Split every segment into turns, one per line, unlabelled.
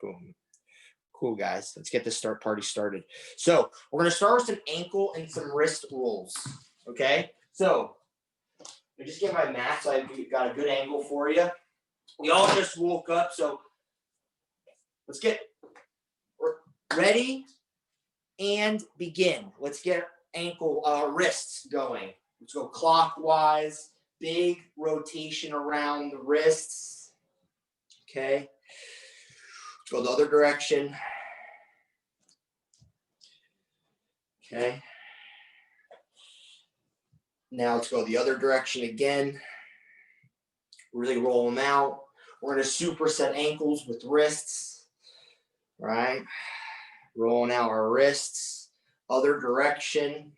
Boom. Cool, guys. Let's get this party started. So we're going to start with some ankle and some wrist rolls. Okay. So I just get my mat so I've got a good angle for you. We all just woke up. So let's get ready and begin. Let's get wrists going. Let's go clockwise. Big rotation around the wrists. Okay. Let's go the other direction. Okay. Now let's go the other direction again. Really roll them out. We're going to superset ankles with wrists. Right. Rolling out our wrists. Other direction.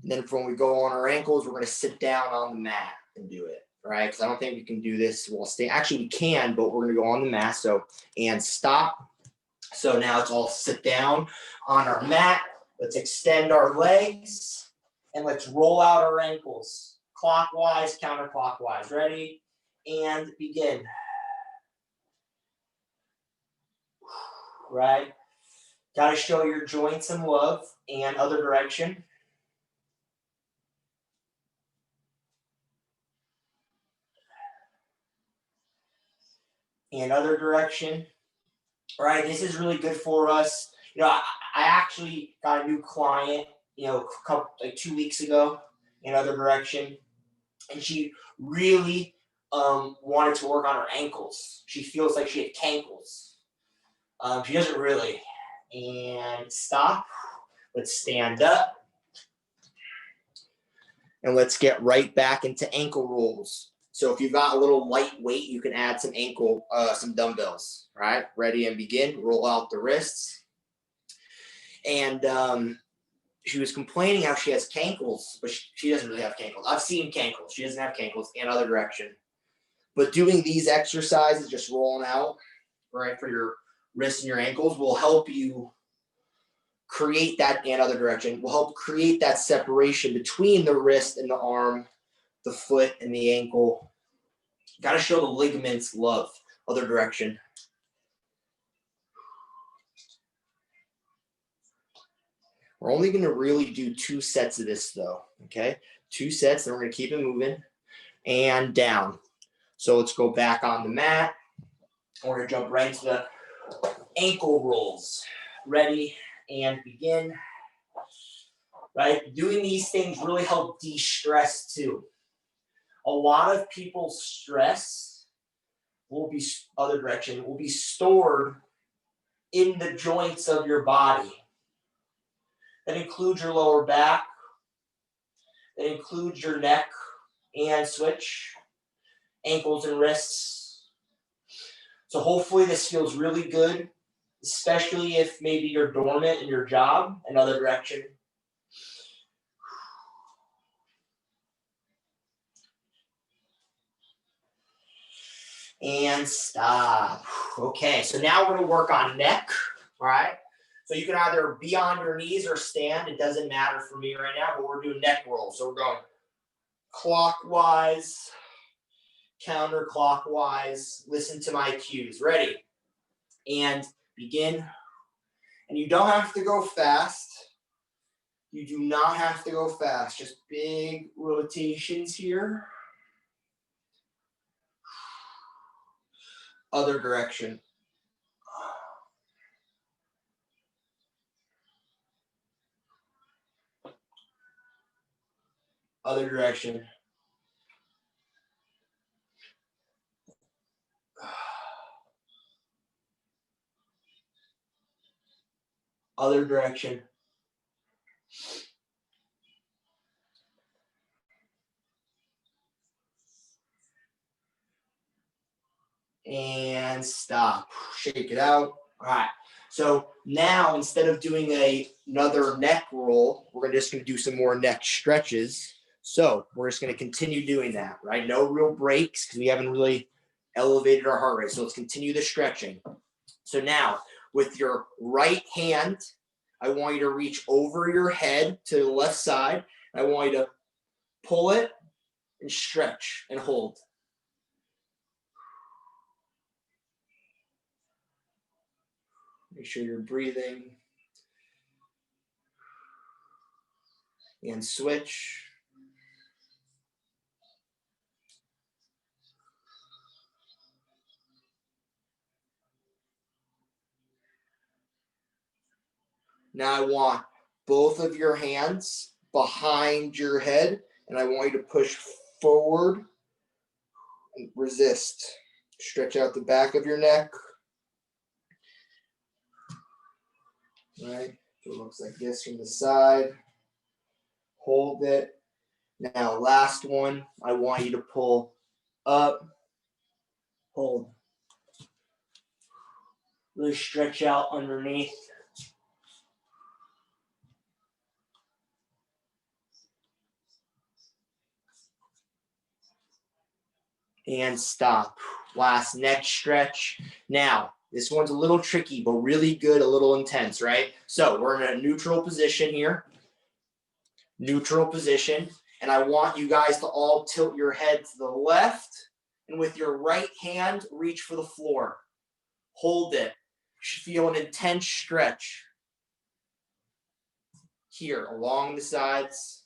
And then when we go on our ankles, we're going to sit down on the mat and do it. Right. Because I don't think we can do this while staying. Actually, we can, but we're going to go on the mat. So, and stop. So now it's all sit down on our mat. Let's extend our legs and let's roll out our ankles. Clockwise, counterclockwise. Ready? And begin. Right? Got to show your joints some love. And other direction. And other direction. All right, this is really good for us. I actually got a new client, like 2 weeks ago in other direction. And she really wanted to work on her ankles. She feels like she had cankles. She doesn't really. And stop. Let's stand up. And let's get right back into ankle rolls. So if you've got a little lightweight, you can add some some dumbbells, right? Ready and begin. Roll out the wrists. And she was complaining how she has cankles, but she doesn't really have cankles. I've seen cankles. She doesn't have cankles in other direction. But doing these exercises, just rolling out, right, for your wrists and your ankles will help you create that, and other direction, will help create that separation between the wrist and the arm, the foot and the ankle. Got to show the ligaments love. Other direction. We're only going to really do 2 sets of this though. Okay. 2 sets. Then we're going to keep it moving and down. So let's go back on the mat. We're going to jump right into the ankle rolls. Ready and begin. Right. Doing these things really help de-stress too. A lot of people's stress will be stored in the joints of your body. That includes your lower back. That includes your neck and switch, ankles and wrists. So hopefully this feels really good, especially if maybe you're dormant in your job. Another direction. And stop. Okay, so now we're going to work on neck, all right? So you can either be on your knees or stand. It doesn't matter for me right now, but we're doing neck rolls. So we're going clockwise, counterclockwise. Listen to my cues. Ready? And begin. And you don't have to go fast. You do not have to go fast. Just big rotations here. Other direction. Other direction. Other direction. And stop. Shake it out. All right. So now instead of doing another neck roll, we're just going to do some more neck stretches. So we're just going to continue doing that, right? No real breaks because we haven't really elevated our heart rate. So let's continue the stretching. So now with your right hand, I want you to reach over your head to the left side. I want you to pull it and stretch and hold. Make sure you're breathing. And switch. Now I want both of your hands behind your head, and I want you to push forward and resist. Stretch out the back of your neck. Right? It looks like this from the side. Hold it. Now, last one, I want you to pull up. Hold. Really stretch out underneath. And stop. Last neck stretch. Now, this one's a little tricky, but really good, a little intense, right? So we're in a neutral position here. Neutral position. And I want you guys to all tilt your head to the left. And with your right hand, reach for the floor. Hold it. You should feel an intense stretch here along the sides.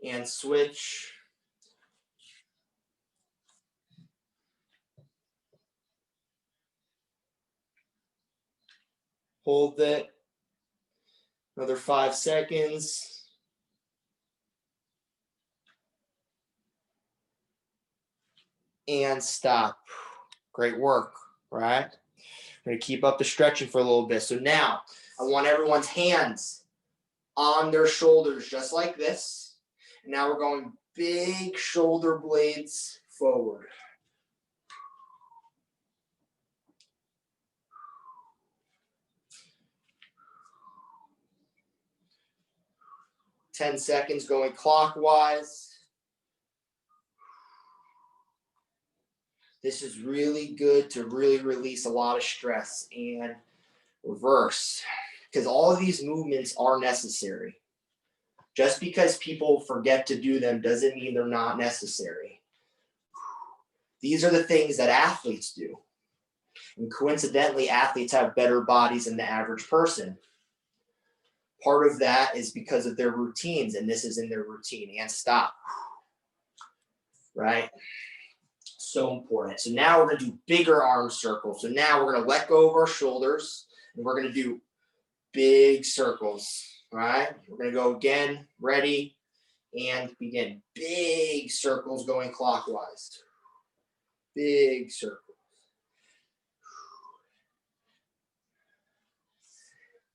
And switch. Hold it. Another 5 seconds. And stop. Great work, right? I'm going to keep up the stretching for a little bit. So now I want everyone's hands on their shoulders just like this. And now we're going big shoulder blades forward. Ten seconds going clockwise. This is really good to really release a lot of stress and reverse, because all of these movements are necessary. Just because people forget to do them doesn't mean they're not necessary. These are the things that athletes do. And coincidentally, athletes have better bodies than the average person. Part of that is because of their routines, and this is in their routine. And stop. Right? So important. So now we're going to do bigger arm circles. So now we're going to let go of our shoulders, and we're going to do big circles. All right? We're going to go again. Ready? And begin. Big circles going clockwise. Big circles.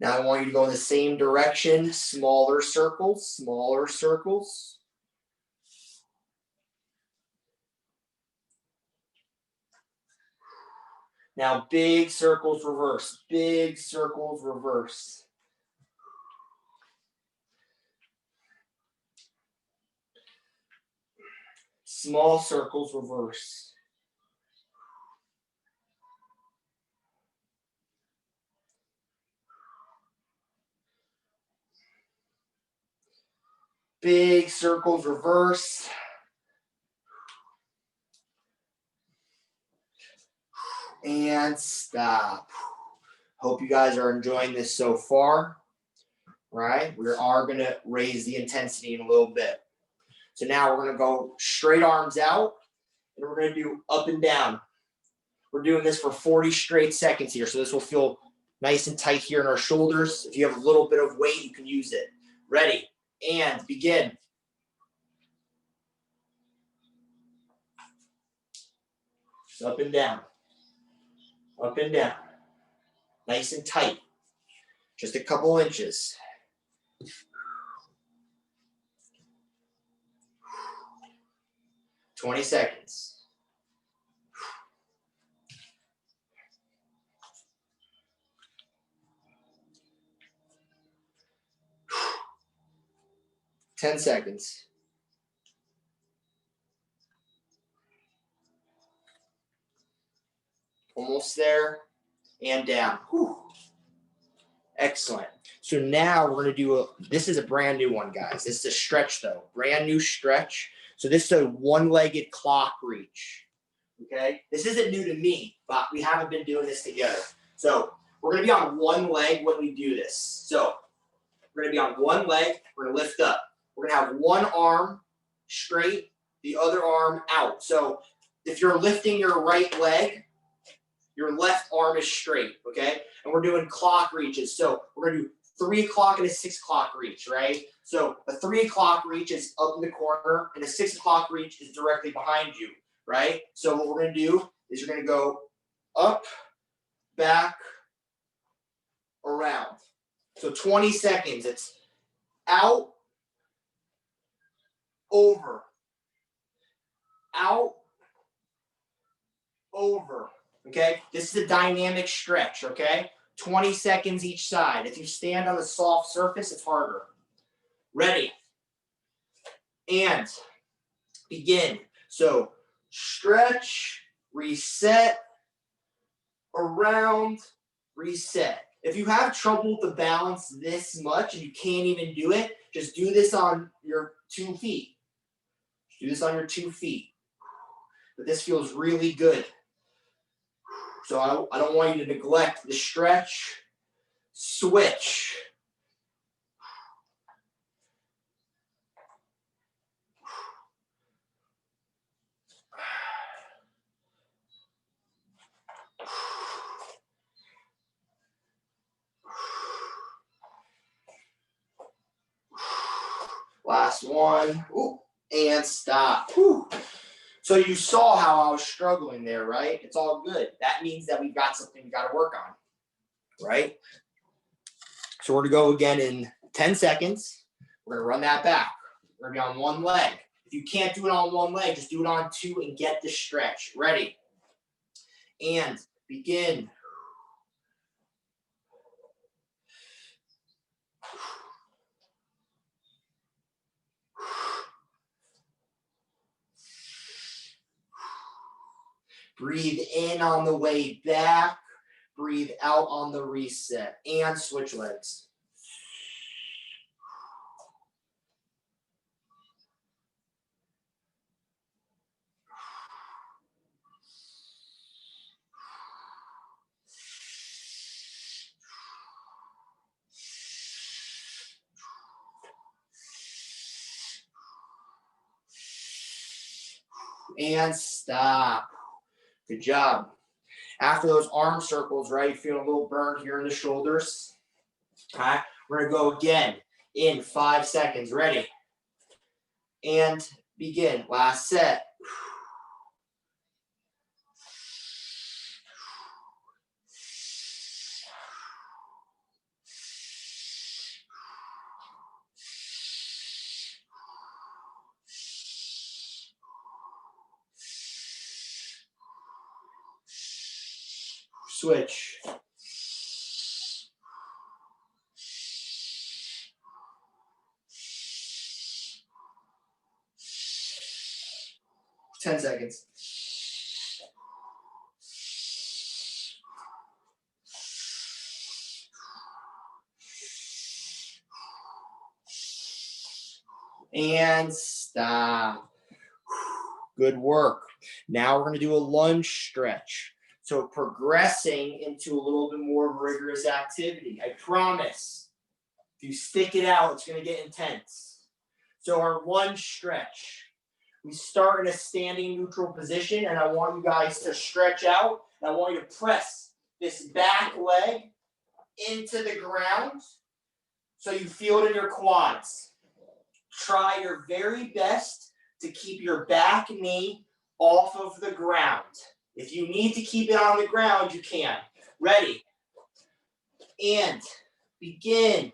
Now I want you to go in the same direction. Smaller circles, smaller circles. Now big circles reverse. Big circles reverse. Small circles reverse. Big circles reverse. And stop. Hope you guys are enjoying this so far. Right? We are going to raise the intensity in a little bit. So now we're going to go straight arms out, and we're going to do up and down. We're doing this for 40 straight seconds here. So this will feel nice and tight here in our shoulders. If you have a little bit of weight, you can use it. Ready? And begin. Up and down. Up and down. Nice and tight. Just a couple inches. "20 seconds. "10 seconds. Almost there. And down. Whew. Excellent. So now we're going to do this is a brand new one, guys. This is a stretch though. Brand new stretch. So this is a one-legged clock reach. okay? This isn't new to me, but we haven't been doing this together. So we're gonna be on one leg when we do this. So we're gonna be on one leg, we're gonna lift up. We're gonna have one arm straight, the other arm out. So if you're lifting your right leg, your left arm is straight, okay? And we're doing clock reaches. So we're gonna do 3 o'clock and a 6 o'clock reach, right? So a 3 o'clock reach is up in the corner and a 6 o'clock reach is directly behind you, right? So what we're gonna do is you're gonna go up, back, around. So 20 seconds, it's out, over, out, over, okay? This is a dynamic stretch, okay? 20 seconds each side. If you stand on a soft surface, it's harder. Ready? And begin. So stretch, reset, around, reset. If you have trouble with the balance this much and you can't even do it, just do this on your 2 feet. Do this on your 2 feet. But this feels really good. So I don't want you to neglect the stretch. Switch. Last one. Ooh, and stop. Whew. So you saw how I was struggling there, right? It's all good. That means that we've got something we got to work on, right? So we're going to go again in 10 seconds. We're going to run that back. We're going to be on one leg. If you can't do it on one leg, just do it on 2 and get the stretch. Ready? And begin. Breathe in on the way back. Breathe out on the reset. And switch legs. And stop. Good job. After those arm circles, right, you feel a little burn here in the shoulders. All right, we're going to go again in 5 seconds. Ready? And begin. Last set. Switch. Ten seconds. And stop. Good work. Now we're going to do a lunge stretch. So progressing into a little bit more rigorous activity. I promise. If you stick it out, it's going to get intense. So our lunge stretch. We start in a standing neutral position, and I want you guys to stretch out. And I want you to press this back leg into the ground so you feel it in your quads. Try your very best to keep your back knee off of the ground. If you need to keep it on the ground, you can. Ready? And begin.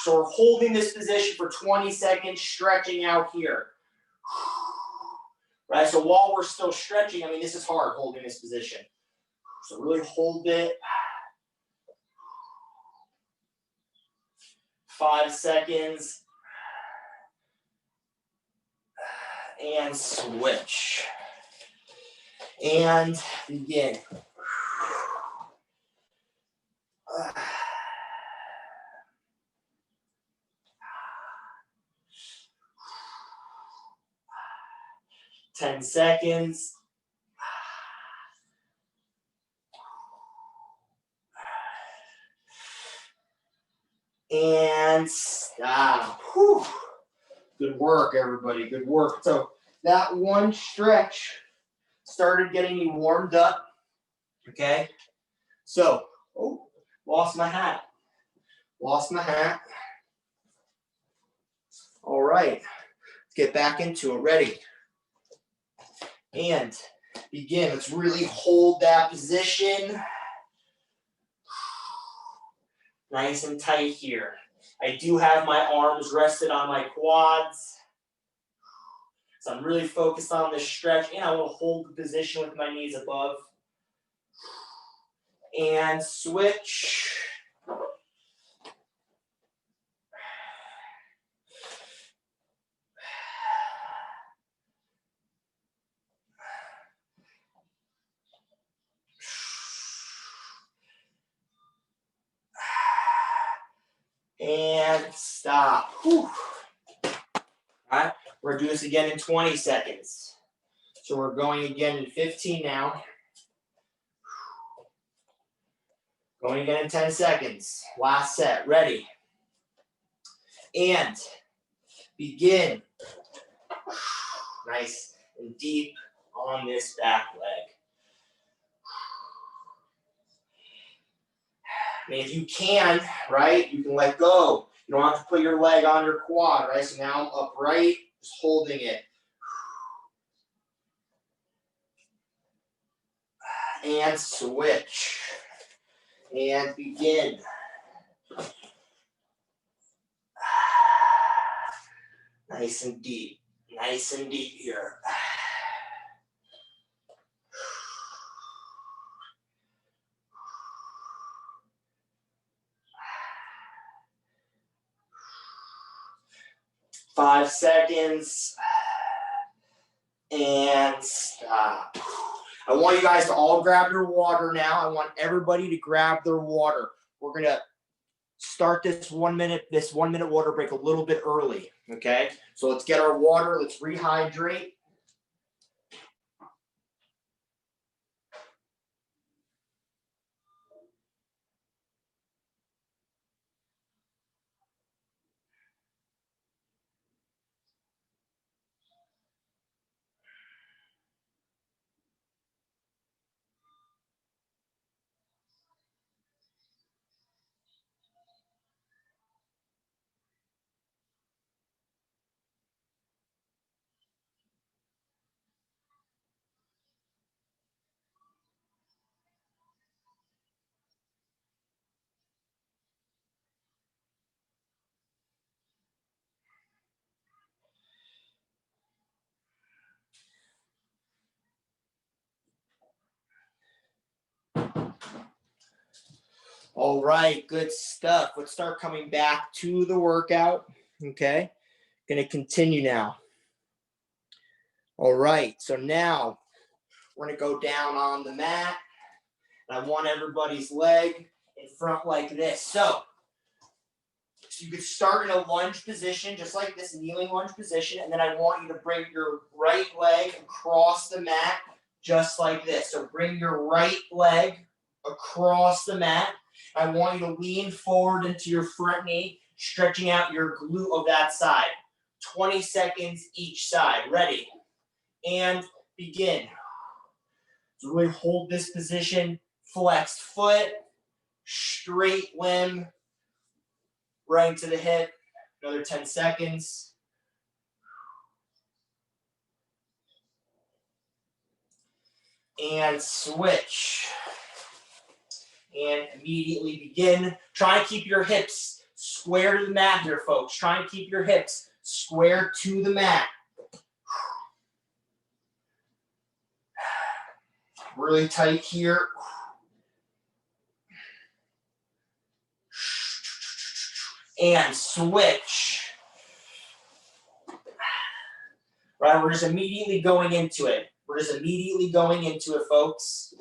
So we're holding this position for 20 seconds, stretching out here. Right, so while we're still stretching, I mean, this is hard holding this position. So really hold it. 5 seconds. And switch. And begin. 10 seconds. and stop. Whew. Good work, everybody. Good work. So that one stretch started getting me warmed up. Okay. So, oh, lost my hat. Lost my hat. All right. Let's get back into it. Ready. And begin. Let's really hold that position. Nice and tight here. I do have my arms rested on my quads. So I'm really focused on this stretch, and I will hold the position with my knees above. And switch. And stop. Whew. All right, we're going to do this again in 20 seconds. So we're going again in 15 now. Going again in 10 seconds. Last set. Ready. And begin. Nice and deep on this back leg. I mean, if you can, right, you can let go. You don't have to put your leg on your quad, right? So now I'm upright, just holding it. And switch. And begin. Nice and deep. Nice and deep here. 5 seconds. And stop. I want you guys to all grab your water now. I want everybody to grab their water. We're going to start this 1 minute water break a little bit early. Okay? So let's get our water. Let's rehydrate. All right, good stuff. Let's start coming back to the workout. Okay, going to continue now. All right, so now we're going to go down on the mat. And I want everybody's leg in front like this. So you could start in a lunge position, just like this, kneeling lunge position. And then I want you to bring your right leg across the mat, just like this. So bring your right leg across the mat. I want you to lean forward into your front knee, stretching out your glute of that side. 20 seconds each side. Ready? And begin. So really hold this position. Flexed foot, straight limb, right to the hip. Another 10 seconds. And switch. And immediately begin. Try and keep your hips square to the mat here, folks. Try and keep your hips square to the mat. Really tight here. And switch. Right, we're just immediately going into it. We're just immediately going into it, folks.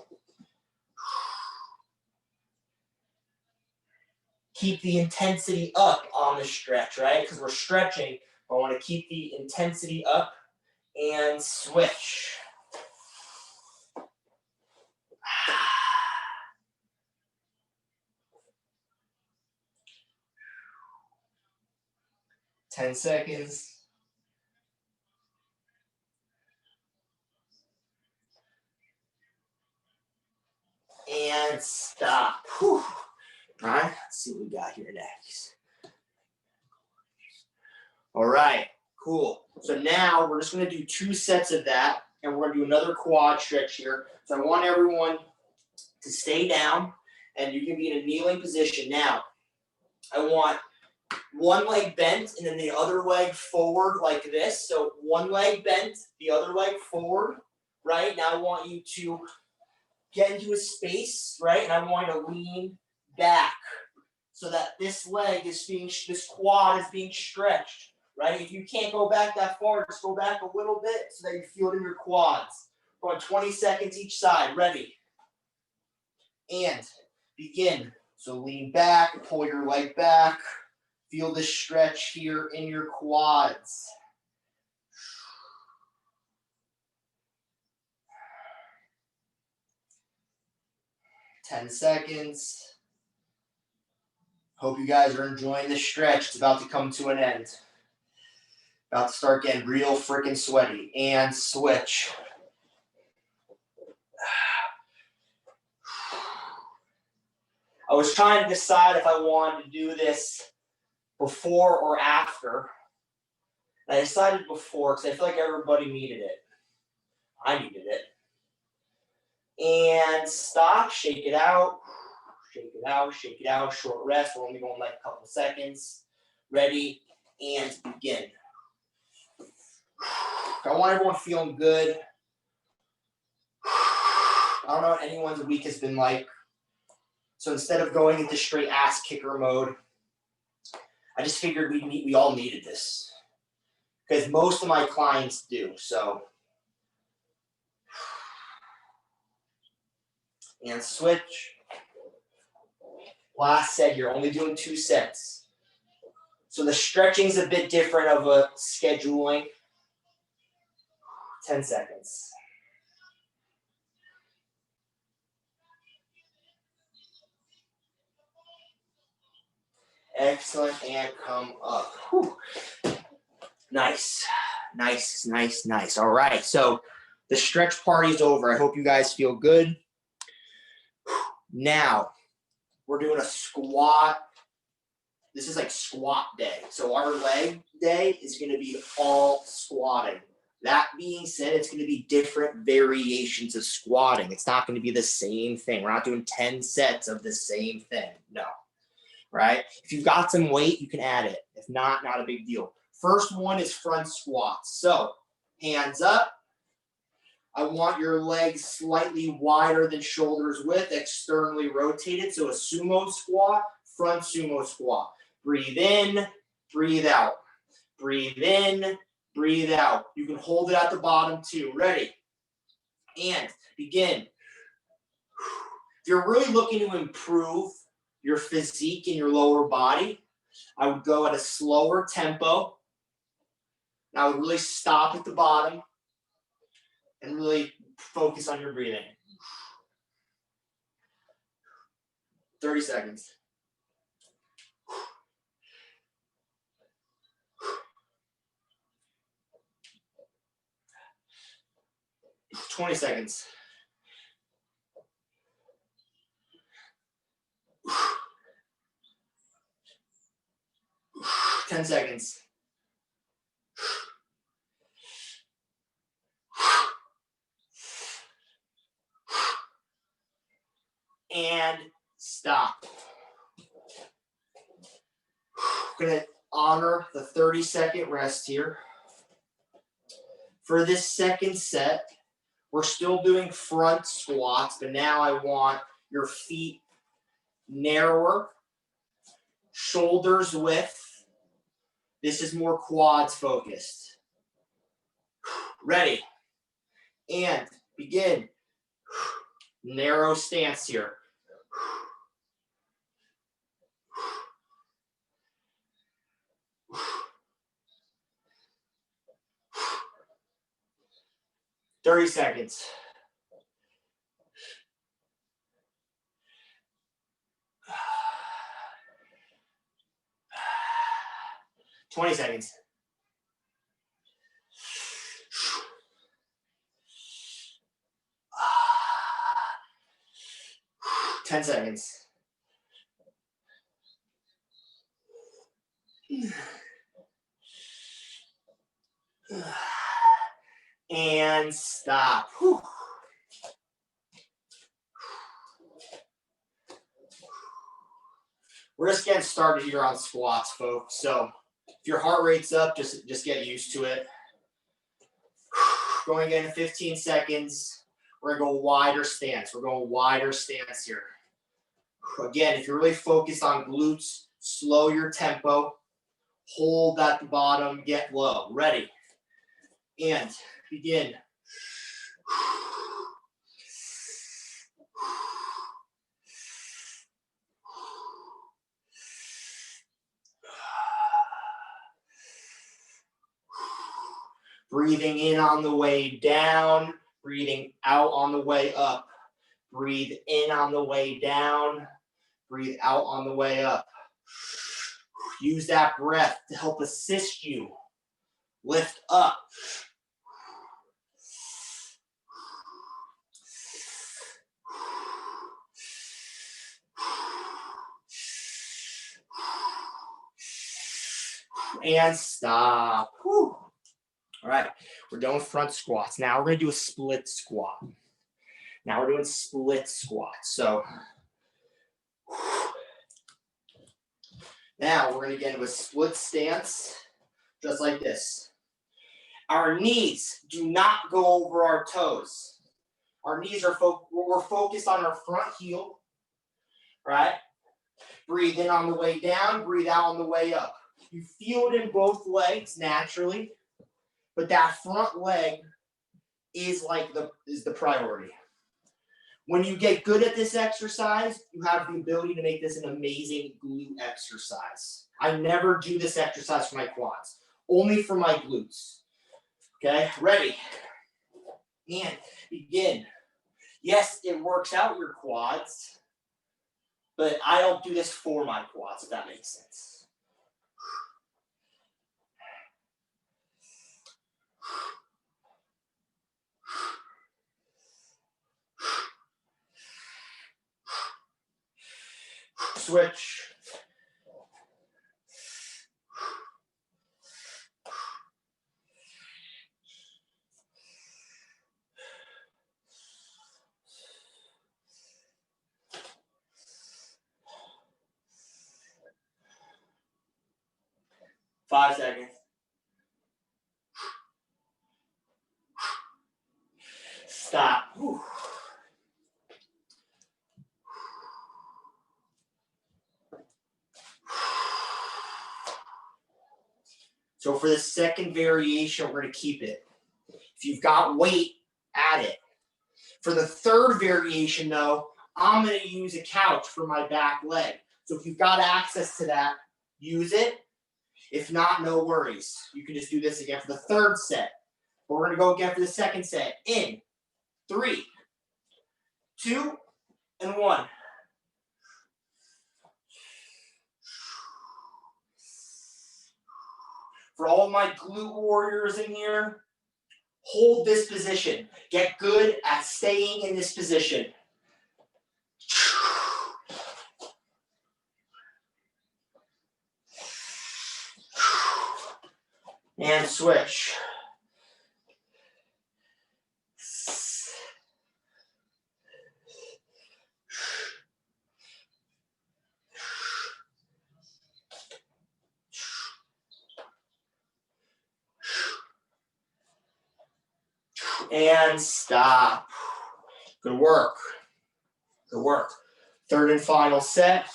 Keep the intensity up on the stretch, right? Because we're stretching. I want to keep the intensity up and switch. 10 seconds. And stop. Whew. All right, let's see what we got here next. All right, cool. So now we're just going to do 2 sets of that, and we're going to do another quad stretch here. So I want everyone to stay down, and you can be in a kneeling position. Now, I want one leg bent and then the other leg forward like this. So one leg bent, the other leg forward, right? Now I want you to get into a space, right? And I want you to lean back so that this quad is being stretched, right? If you can't go back that far, just go back a little bit so that you feel it in your quads. Going 20 seconds each side. Ready? And begin. So lean back, pull your leg back. Feel the stretch here in your quads. Ten seconds. Hope you guys are enjoying the stretch. It's about to come to an end. About to start getting real freaking sweaty. And switch. I was trying to decide if I wanted to do this before or after. I decided before because I feel like everybody needed it. I needed it. And stop, shake it out. Shake it out, shake it out. Short rest. We're only going like a couple seconds. Ready, and begin. I want everyone feeling good. I don't know what anyone's week has been like. So instead of going into straight ass kicker mode, I just figured we all needed this. Because most of my clients do. So, and switch. Last set here, only doing 2 sets. So the stretching is a bit different of a scheduling. 10 seconds. Excellent, and come up. Whew. Nice, nice, nice, nice. All right, so the stretch party is over. I hope you guys feel good. Now, we're doing a squat. This is like squat day. So our leg day is going to be all squatting. That being said, it's going to be different variations of squatting. It's not going to be the same thing. We're not doing 10 sets of the same thing. No. Right? If you've got some weight, you can add it. If not, not a big deal. First one is front squats. So hands up. I want your legs slightly wider than shoulders width, externally rotated. So a sumo squat, front sumo squat. Breathe in, breathe out. Breathe in, breathe out. You can hold it at the bottom too. Ready? And begin. If you're really looking to improve your physique in your lower body, I would go at a slower tempo. And I would really stop at the bottom and really focus on your breathing. 30 seconds. 20 seconds. 10 seconds. And stop. We're going to honor the 30-second rest here. For this second set, we're still doing front squats, but now I want your feet narrower, shoulders width. This is more quads focused. Ready? And begin. Narrow stance here. 30 seconds. 20 seconds. 10 seconds. And stop. Whew. We're just getting started here on squats, folks. So if your heart rate's up, just get used to it. Going again in 15 seconds. We're going to go wider stance. We're going wider stance here. Again, if you're really focused on glutes, slow your tempo. Hold at the bottom, get low. Ready. And begin. Breathing in on the way down, breathing out on the way up. Breathe in on the way down, breathe out on the way up. Use that breath to help assist you. Lift up. And stop. Whew. All right, we're done with front squats. Now we're going to do a split squat. Now we're doing split squats. So now we're going to get into a split stance, just like this. Our knees do not go over our toes. Our knees are we're focused on our front heel, right? Breathe in on the way down, breathe out on the way up. You feel it in both legs naturally, but that front leg is the priority. When you get good at this exercise, you have the ability to make this an amazing glute exercise. I never do this exercise for my quads, only for my glutes. Okay, ready? And begin. Yes, it works out your quads, but I don't do this for my quads, if that makes sense. Switch. Five seconds. Stop. Whew. So for the second variation, we're going to keep it. If you've got weight, add it. For the third variation, though, I'm going to use a couch for my back leg. So if you've got access to that, use it. If not, no worries. You can just do this again for the third set. But we're going to go again for the second set. In 3, 2, and 1. For all my glute warriors in here, hold this position. Get good at staying in this position. And switch. And stop. Good work. Good work. Third and final set.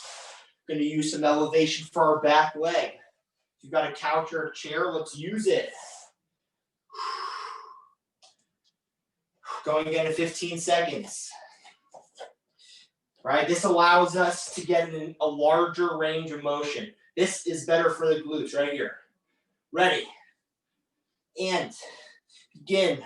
Going to use some elevation for our back leg. If you've got a couch or a chair, let's use it. Going again in 15 seconds. Right? This allows us to get in a larger range of motion. This is better for the glutes right here. Ready. And begin.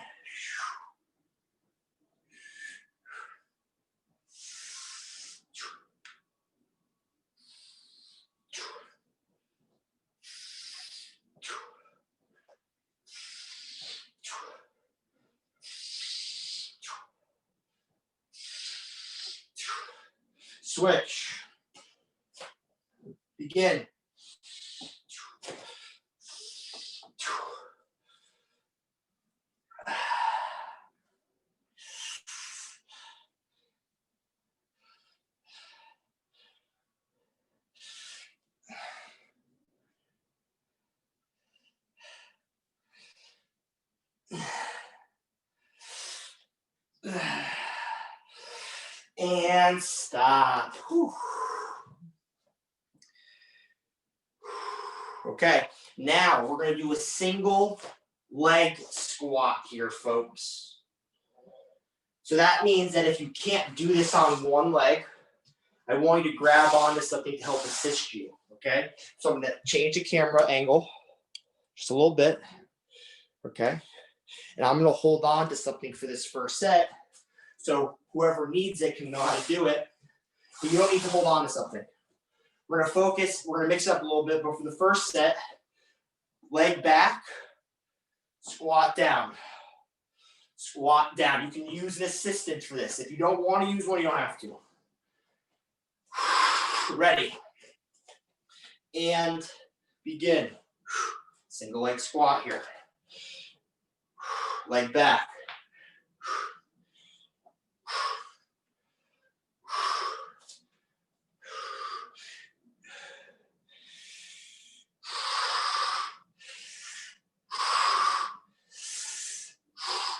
Switch. Begin. And stop. Whew. Okay, now we're going to do a single leg squat here, folks. So that means that if you can't do this on one leg, I want you to grab onto something to help assist you, okay? So I'm going to change the camera angle just a little bit, okay? And I'm going to hold on to something for this first set. So whoever needs it can know how to do it, but you don't need to hold on to something. We're going to focus, we're going to mix it up a little bit, but for the first set, leg back, squat down. Squat down. You can use an assistant for this. If you don't want to use one, you don't have to. Ready. And begin. Single leg squat here. Leg back.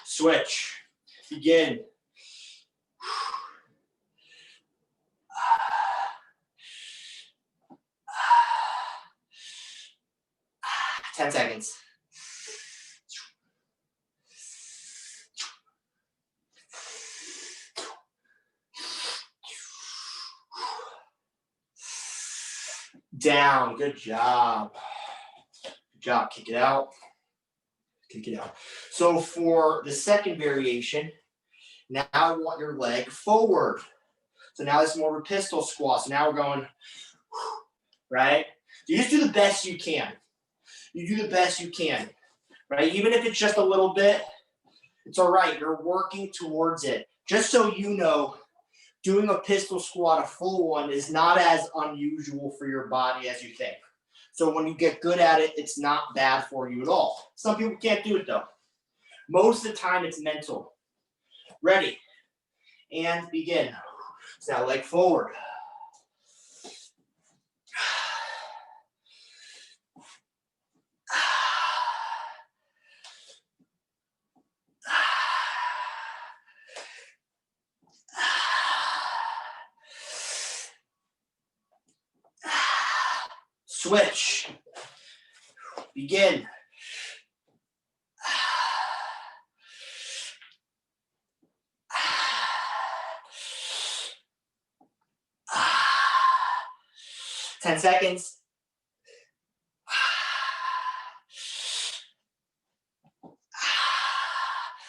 Switch. Begin. 10 seconds. Down. Good job. Good job. Kick it out. Kick it out. So for the second variation, now I want your leg forward. So now it's more of a pistol squat. So now we're going, right? You just do the best you can. You do the best you can, right? Even if it's just a little bit, it's all right. You're working towards it. Just so you know, doing a pistol squat, a full one, is not as unusual for your body as you think. So when you get good at it, it's not bad for you at all. Some people can't do it though. Most of the time it's mental. Ready. And begin. So now leg forward. Switch. Begin. Ten seconds.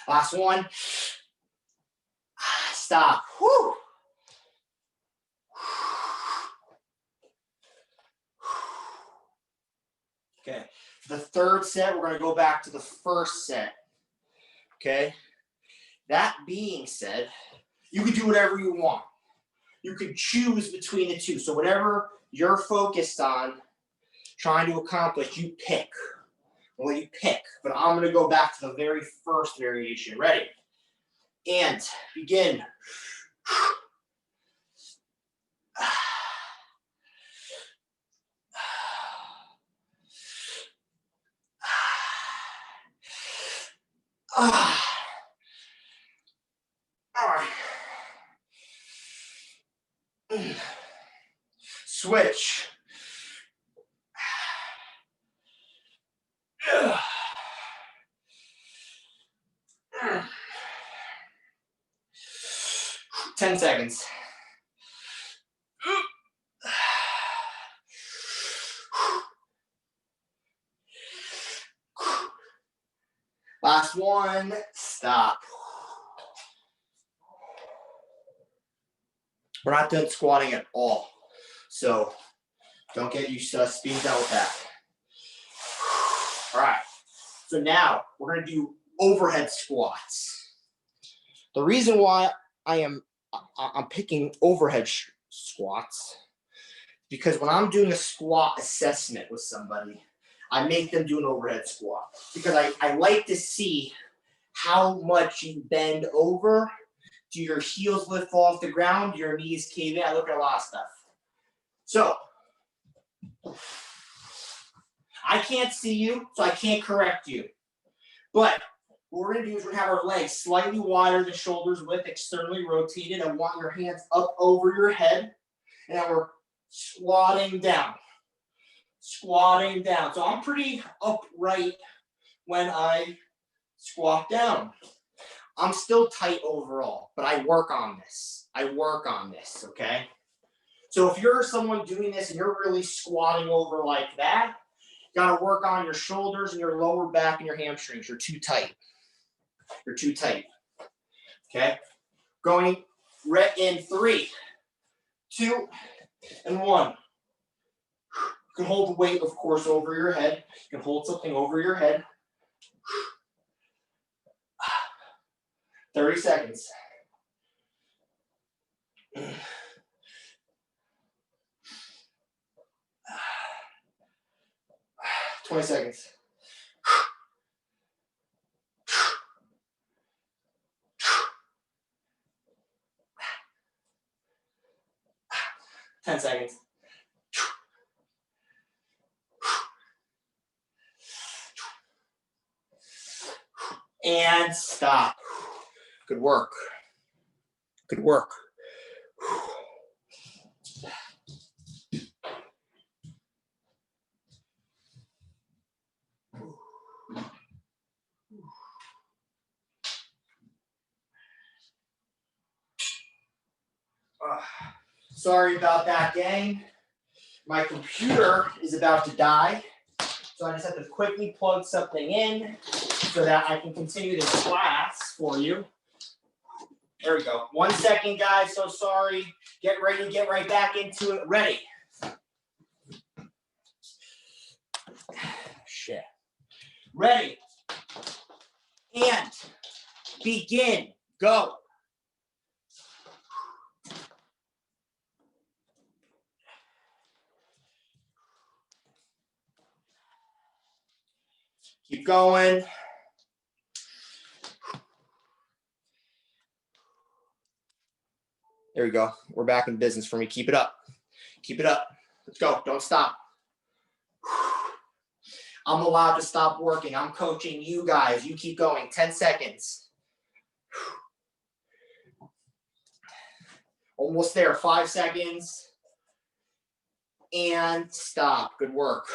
Last one. Stop. Whew. Okay. For the third set, we're going to go back to the first set. Okay. That being said, you can do whatever you want. You could choose between the two. So whatever you're focused on trying to accomplish, you pick. Well, you pick. But I'm going to go back to the very first variation. Ready? And begin. Switch. 10 seconds. Last one. Stop. We're not done squatting at all. So don't get used to us being done with that. All right. So now we're going to do overhead squats. The reason why I'm picking overhead squats. Because when I'm doing a squat assessment with somebody, I make them do an overhead squat. Because I like to see how much you bend over. Do your heels lift off the ground? Do your knees cave in? I look at a lot of stuff. So, I can't see you, so I can't correct you. But what we're going to do is we're going to have our legs slightly wider than shoulders width, externally rotated. I want your hands up over your head. And then we're squatting down. Squatting down. So I'm pretty upright when I squat down. I'm still tight overall, but I work on this. I work on this, okay? So if you're someone doing this and you're really squatting over like that, you got to work on your shoulders and your lower back and your hamstrings. You're too tight. You're too tight. Okay? Going right in 3, 2, and 1. You can hold the weight, of course, over your head. You can hold something over your head. 30 seconds. 20 seconds. 10 seconds. And stop. Good work. Good work. Sorry about that, gang. My computer is about to die, so I just have to quickly plug something in so that I can continue this class for you. There we go. 1 second, guys. So sorry. Get ready. Get right back into it. Ready. Shit. Ready. And begin. Go. Keep going. There we go. We're back in business for me. Keep it up. Keep it up. Let's go. Don't stop. I'm allowed to stop working. I'm coaching you guys. You keep going. 10 seconds. Almost there. 5 seconds. And stop. Good work.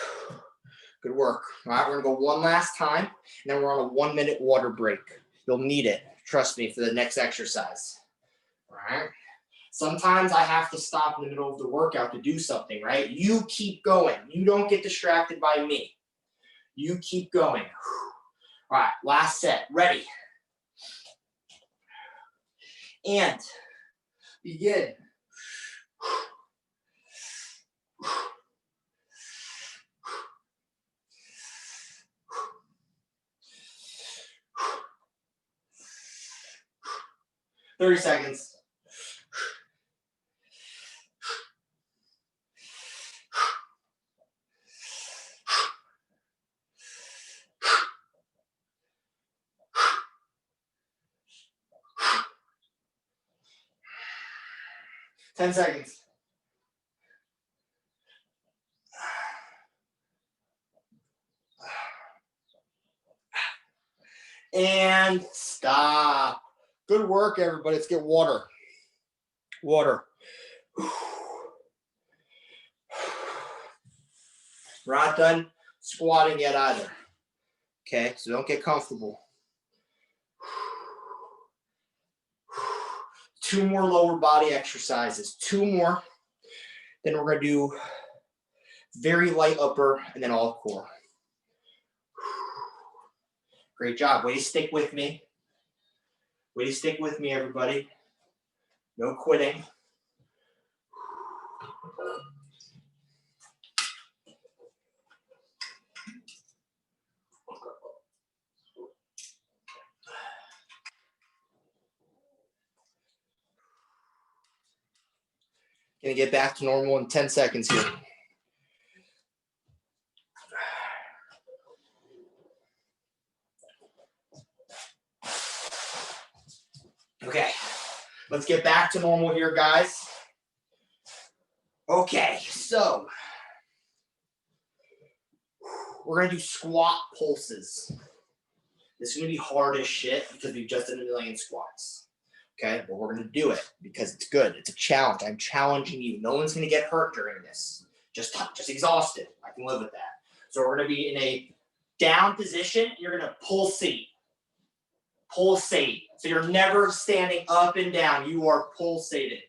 Good work. All right, we're going to go one last time, and then we're on a 1-minute water break. You'll need it. Trust me, for the next exercise. All right. Sometimes I have to stop in the middle of the workout to do something, right? You keep going. You don't get distracted by me. You keep going. All right, last set. Ready. And begin. 30 seconds. Ten seconds. And stop. Good work, everybody. Let's get water. Water. We're not done squatting yet either. Okay, so don't get comfortable. 2 more lower body exercises. 2 more. Then we're going to do very light upper and then all core. Great job. Way to stick with me. Way to stick with me, everybody. No quitting. Gonna get back to normal in 10 seconds here. Okay, let's get back to normal here, guys. Okay, so we're gonna do squat pulses. This is gonna be hard as shit because we've just done a million squats. Okay, but we're gonna do it because it's good. It's a challenge. I'm challenging you. No one's gonna get hurt during this. Just exhausted. I can live with that. So we're gonna be in a down position. You're gonna pulsate. Pulsate. So you're never standing up and down. You are pulsated.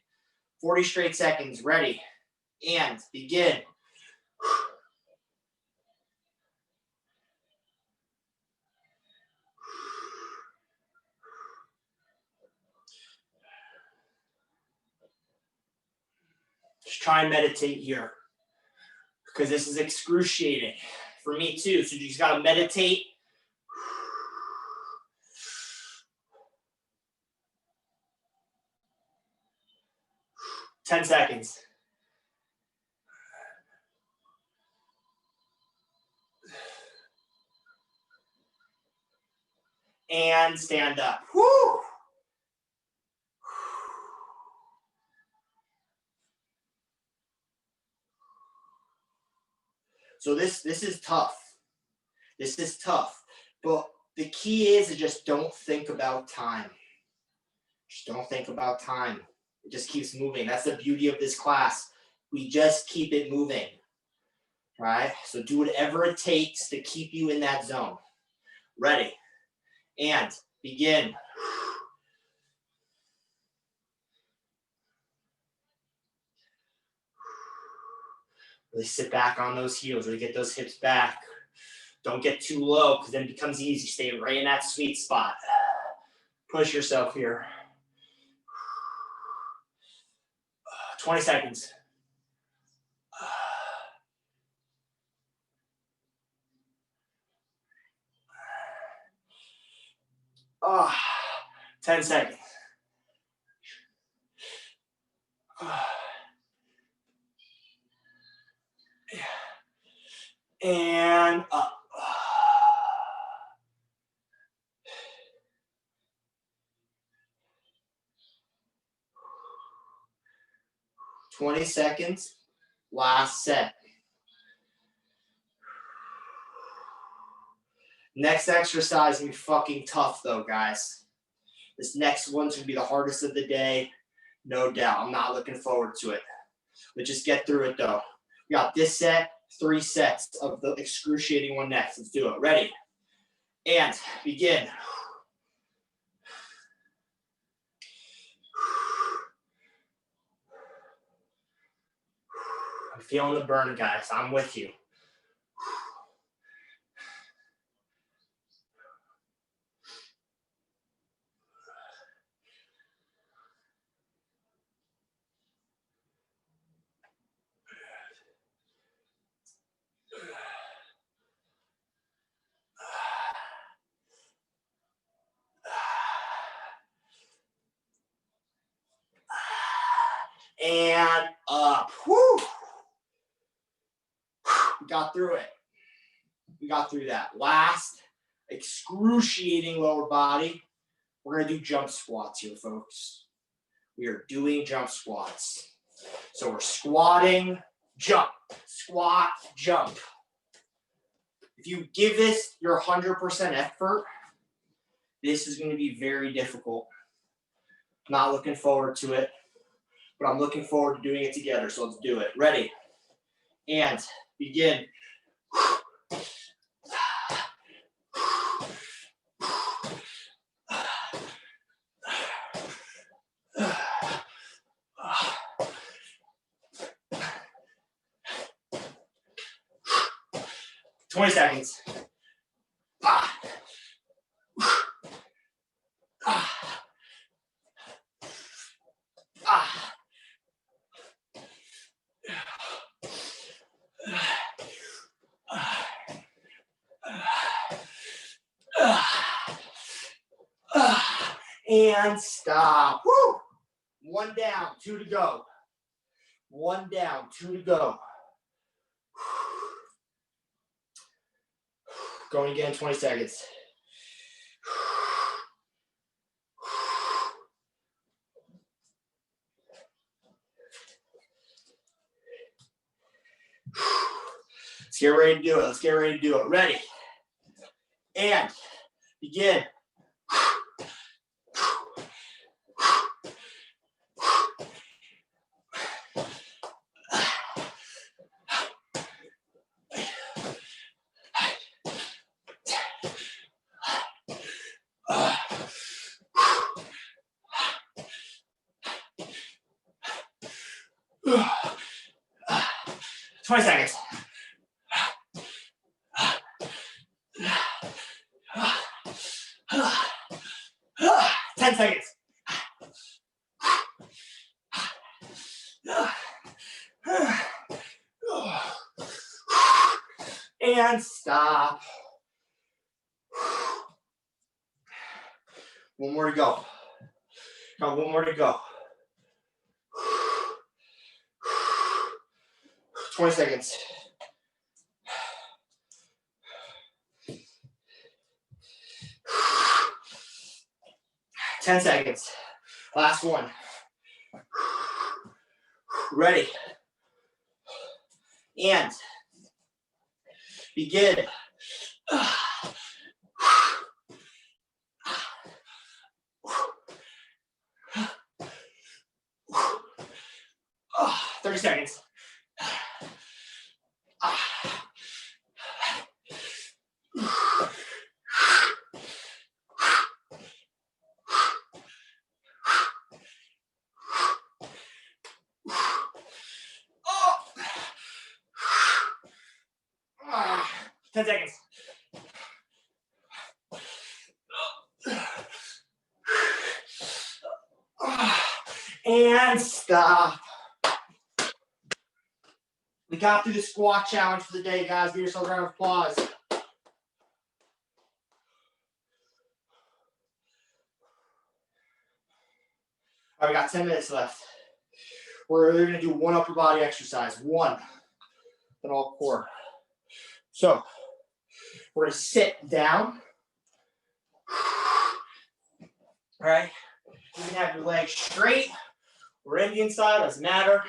40 straight seconds. Ready. And begin. Just try and meditate here because this is excruciating for me too. So you just got to meditate. Ten seconds. And stand up. Woo! So this is tough. This is tough. But the key is to just don't think about time. Just don't think about time. It just keeps moving. That's the beauty of this class. We just keep it moving. Right? So do whatever it takes to keep you in that zone. Ready. And begin. Really sit back on those heels. Really get those hips back. Don't get too low because then it becomes easy. Stay right in that sweet spot. Push yourself here. 20 seconds. 10 seconds. And up. 20 seconds. Last set. Next exercise is gonna be fucking tough though, guys. This next one's gonna be the hardest of the day, no doubt. I'm not looking forward to it. But just get through it though. We got this set, 3 sets of the excruciating one next. Let's do it. Ready? And begin. I'm feeling the burn, guys. I'm with you. And up. Whew. We got through it. We got through that. Last, excruciating lower body. We're going to do jump squats here, folks. We are doing jump squats. So we're squatting, jump, squat, jump. If you give this your 100% effort, this is going to be very difficult. Not looking forward to it, but I'm looking forward to doing it together. So let's do it. Ready? And begin. 20 seconds. And stop. Woo! 1 down, 2 to go. One down, 2 to go. Going again, 20 seconds. Let's get ready to do it. Let's get ready to do it. Ready. And begin. 20 seconds. 10 seconds. And stop. One more to go. Got one more to go. 20 seconds. Ten seconds. Last one. Ready. And begin. 30 seconds. Oh. 10 seconds. And stop. We got through the squat challenge for the day, guys. Give yourself a round of applause. All right, we got 10 minutes left. We're going to do one upper body exercise. One. Then all core. So we're going to sit down. All right. You can have your legs straight or Indian side, doesn't matter.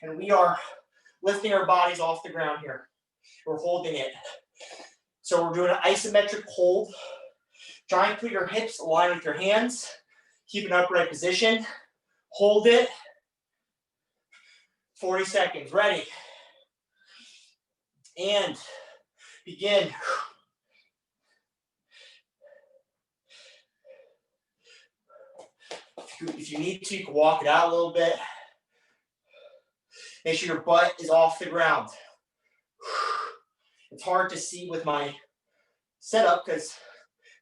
And we are lifting our bodies off the ground here. We're holding it. So we're doing an isometric hold. Try and put your hips aligned with your hands. Keep an upright position. Hold it. 40 seconds. Ready. And begin. If you need to, you can walk it out a little bit. Make sure your butt is off the ground. It's hard to see with my setup because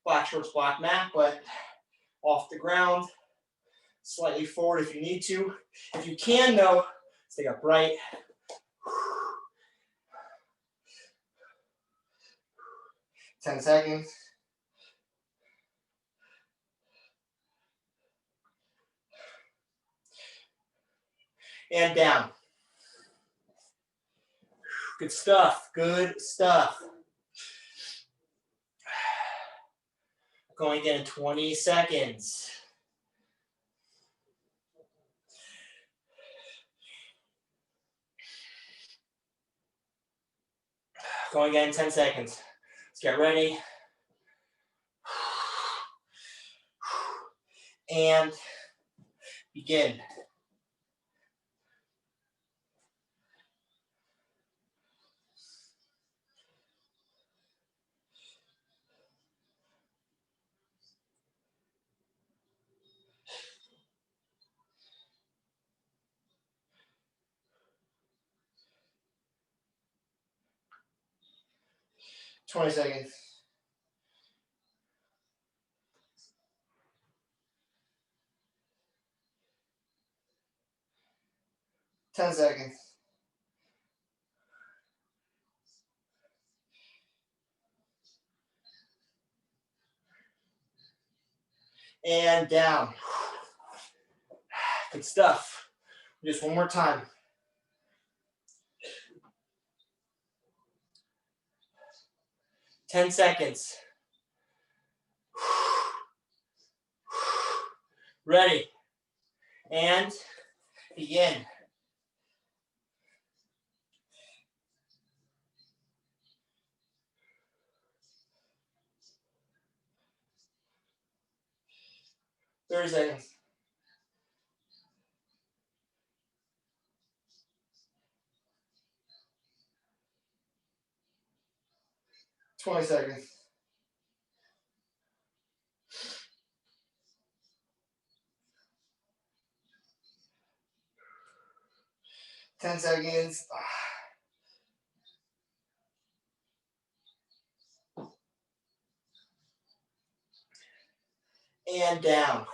black shorts, black mat, but off the ground, slightly forward if you need to. If you can, though, stay upright. Ten seconds. And down. Good stuff. Good stuff. Going again in 20 seconds. Going again in 10 seconds. Let's get ready. And begin. $20 seconds. $10 seconds. And down. Good stuff. Just one more time. 10 seconds. Ready. And begin. Thirty seconds. 20 seconds. 10 seconds. And down.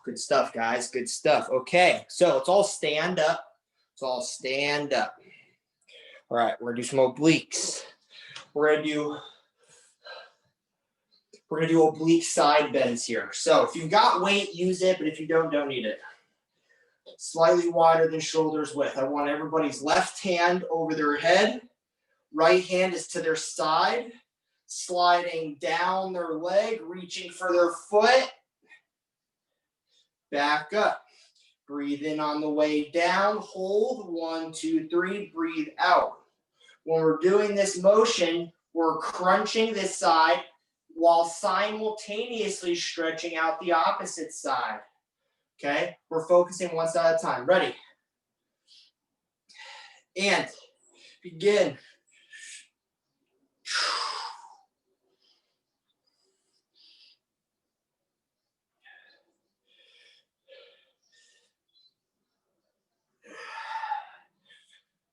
Good stuff, guys. Good stuff. Okay, so let's all stand up. Let's all stand up. All right, we're gonna do some obliques. We're gonna do oblique side bends here. So if you've got weight, use it, but if you don't need it. Slightly wider than shoulders width. I want everybody's left hand over their head. Right hand is to their side, sliding down their leg, reaching for their foot. Back up. Breathe in on the way down. Hold. 1, 2, 3. Breathe out. When we're doing this motion, we're crunching this side while simultaneously stretching out the opposite side. Okay? We're focusing one side at a time. Ready? And begin.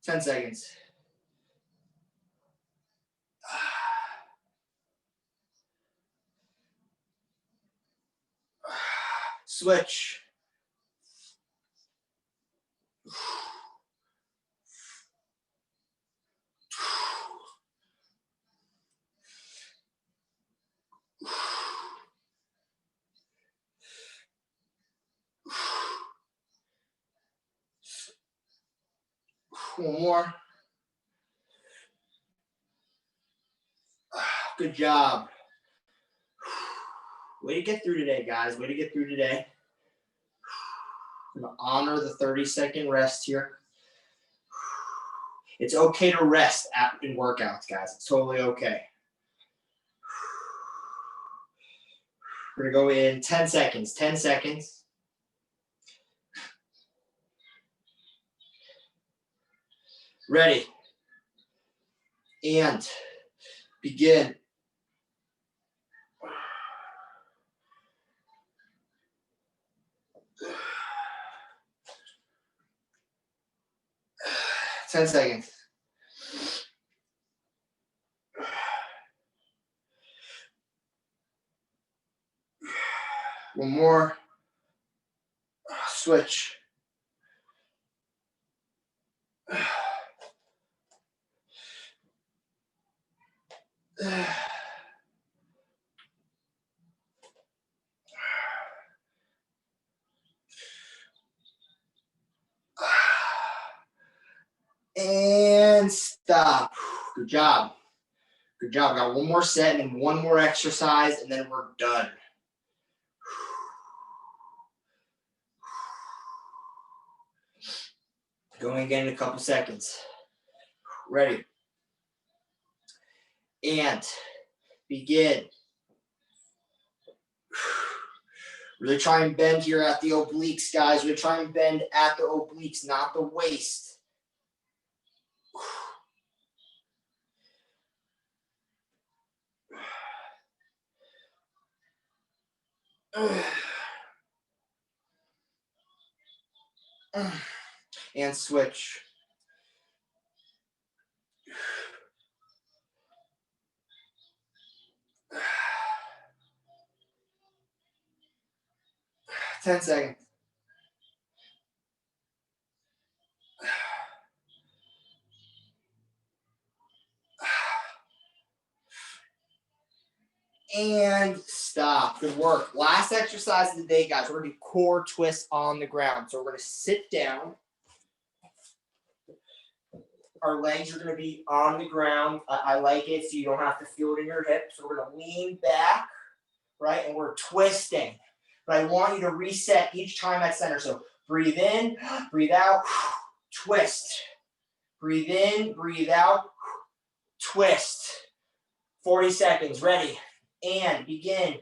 Ten seconds. Switch. One more. Good job. Way to get through today, guys. Way to get through today. I'm going to honor the 30-second rest here. It's okay to rest in workouts, guys. It's totally okay. We're going to go in 10 seconds. 10 seconds. Ready. And begin. Ten seconds. One more. Switch. And stop. Good job. Good job. Got one more set and one more exercise, and then we're done. Going again in a couple seconds. Ready. And begin. Really try and bend here at the obliques, guys. Really try and bend at the obliques, not the waist. And switch. Ten seconds. And stop. Good work. Last exercise of the day, guys. We're going to do core twists on the ground. So we're going to sit down. Our legs are going to be on the ground. I like it so you don't have to feel it in your hips. So we're going to lean back, right? And we're twisting. But I want you to reset each time at center. So breathe in, breathe out, twist. Breathe in, breathe out, twist. 40 seconds. Ready? And begin.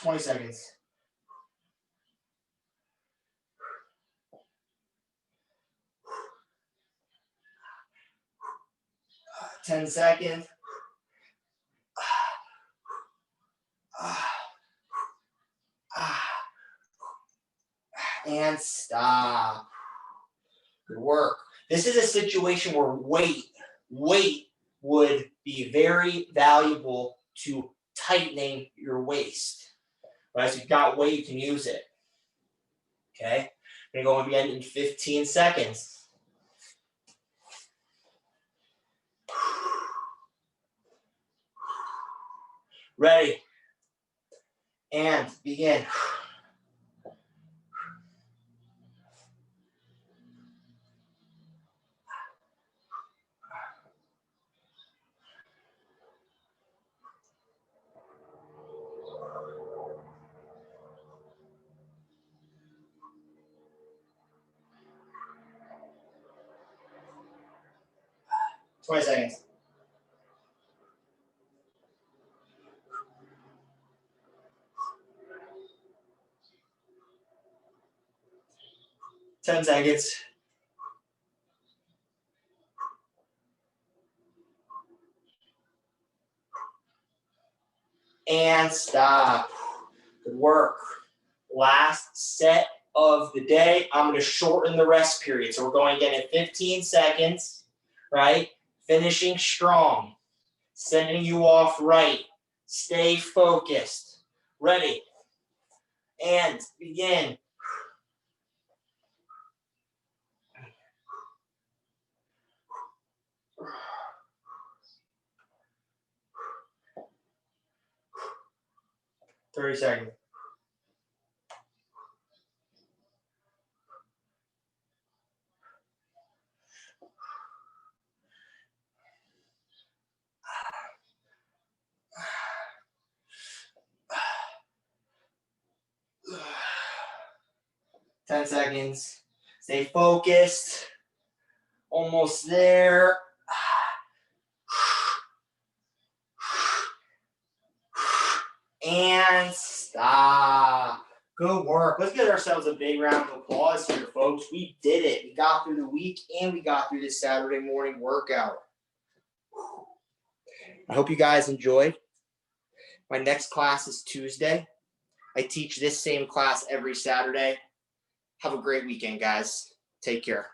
20 seconds. 10 seconds. And stop. Good work. This is a situation where weight would be very valuable to tightening your waist. Right? So if you've got weight, you can use it. Okay? I'm going to go again in 15 seconds. Ready? And begin. Twenty seconds. Ten seconds. And stop. Good work. Last set of the day. I'm going to shorten the rest period. So we're going again in 15 seconds, right? Finishing strong. Sending you off right. Stay focused. Ready. And begin. Thirty seconds. Ten seconds. Stay focused. Almost there. And stop. Good work. Let's give ourselves a big round of applause here, folks. We did it. We got through the week and we got through this Saturday morning workout. I hope you guys enjoyed. My next class is Tuesday. I teach this same class every Saturday. Have a great weekend, guys. Take care.